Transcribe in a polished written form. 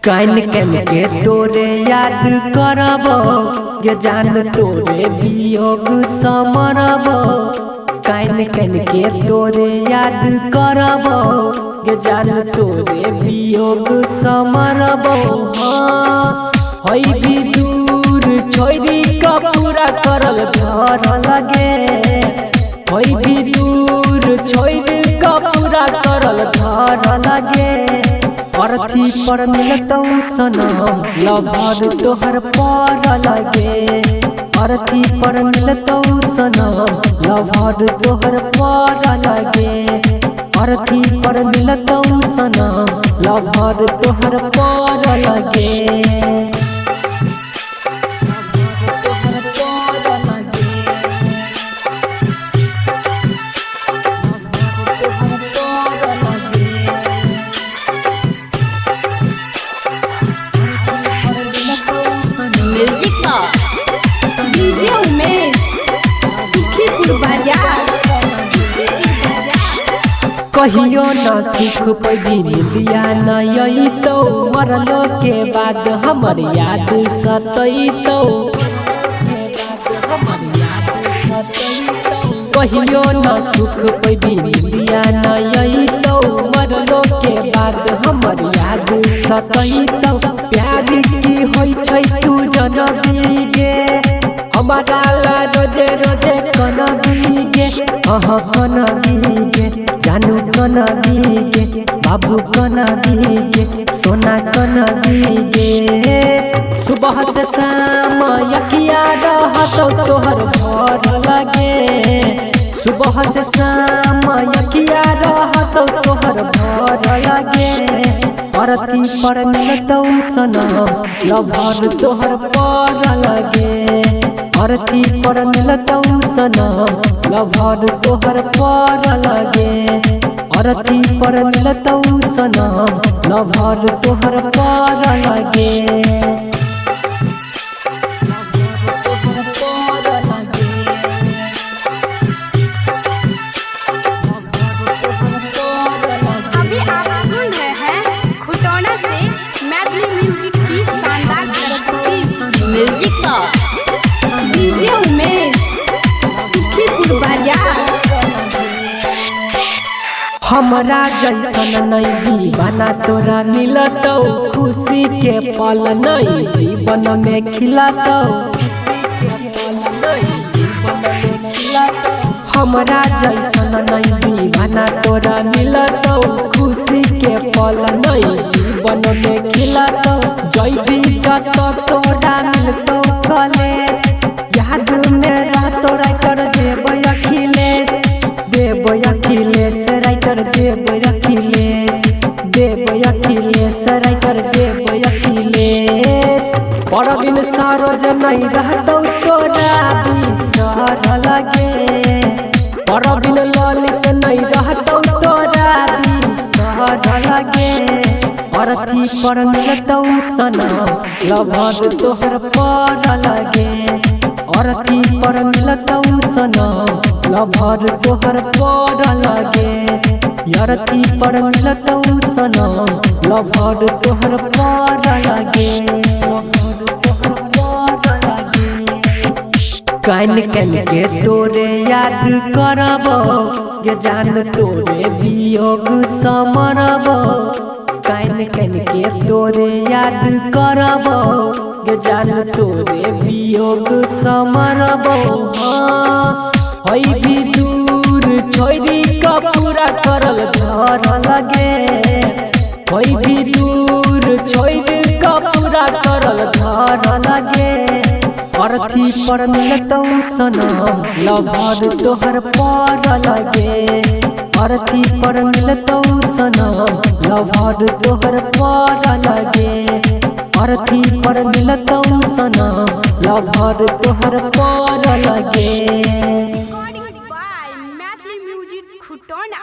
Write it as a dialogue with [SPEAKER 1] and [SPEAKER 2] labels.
[SPEAKER 1] कान कान के तोरे याद करब गे जान तोरे वियोग समरब। कान कान के तोरे याद करब गे जान तोरे वियोग समरब। हई भी दूर छोरी का पूरा करल घर लगे। हई भी दूर छोरी का पूरा करल घर लगे। अर्थी पर मिलतौ सनम लभर तोहर पर लगे। अर्थी पर मिलतौ सनम लभर तोहर पर लगे। अर्थी पर मिलतौ सनम लभर तोहर पर लगे।
[SPEAKER 2] डीजे उमेश सुखीपुर बाजार।
[SPEAKER 1] कहियो न सुख पैदी दिया नई तो मरलो के बाद हमर याद सतैतो। कहियो न सुख पैदी दिया नई तो मरलो के बाद हमर याद सतैतो। प्यार की होई छै तू जनबी गे हमारा ला रोजे रोजे कनबी गे। कनबी गे जानू कनबी गे बाबू कनबी गे सोना कनबी गे। सुबह से शाम यकिया रहतौ तोहर घर लगे। सुबह से शाम यकिया रहतौ तोहर घर लगे। अरती पर मिलतौ सनम लभर तोहर पर लगे। अरती पर मिलतौ सनम लभर तोहर पर लगे। अरती पर मिलतौ सनम लभर तोहर पर लगे।
[SPEAKER 2] डीजे उमेश सुखीपुर बाजार।
[SPEAKER 1] हमरा जैसन नहीं बना तोरा मिलतौ। खुशी के पल नहीं जीवन में खिलातौ। हमरा जैसन नहीं बना तोरा मिलतौ। खुशी के पल नहीं जीवन में खिलातौ। जैबी जत तोरा मिलतौ कलेश। याद में रहतौ राइटर देव अखिलेश। देव अखिलेश राइटर देव अखिलेश। देव अखिलेश राइटर देव अखिलेश। परबिन सरोज नहीं रहतौ तोरा बिसर लगे। परबिन ललित नहीं रहतौ तोरा बिसर लगे। अरथी पर मिलतौ सनम लभर तोहर पर लगे। अरथी पर मिलतौ सनम लभर तोहर पर लगे। अरथी पर मिलतौ सनम लभर तोहर पर लगे। कान कान के तोरे याद करब गे जान तोरे वियोग समरब। कान कान के तोरे याद करब गे जान तोरे वियोग समरब। हई भी दूर छोरी का पूरा करल घर लगे। हई भी दूर छोरी का पूरा करल घर लगे। अर्थी पर मिलतौ सनम लभर तोहर पर लगे। अर्थी पर मिलतौ सनम लभर तोहर पर लगे। अर्थी पर मिलतौ सनम लभर तोहर पर लगे।
[SPEAKER 2] Recording by Maithili music Khutauna.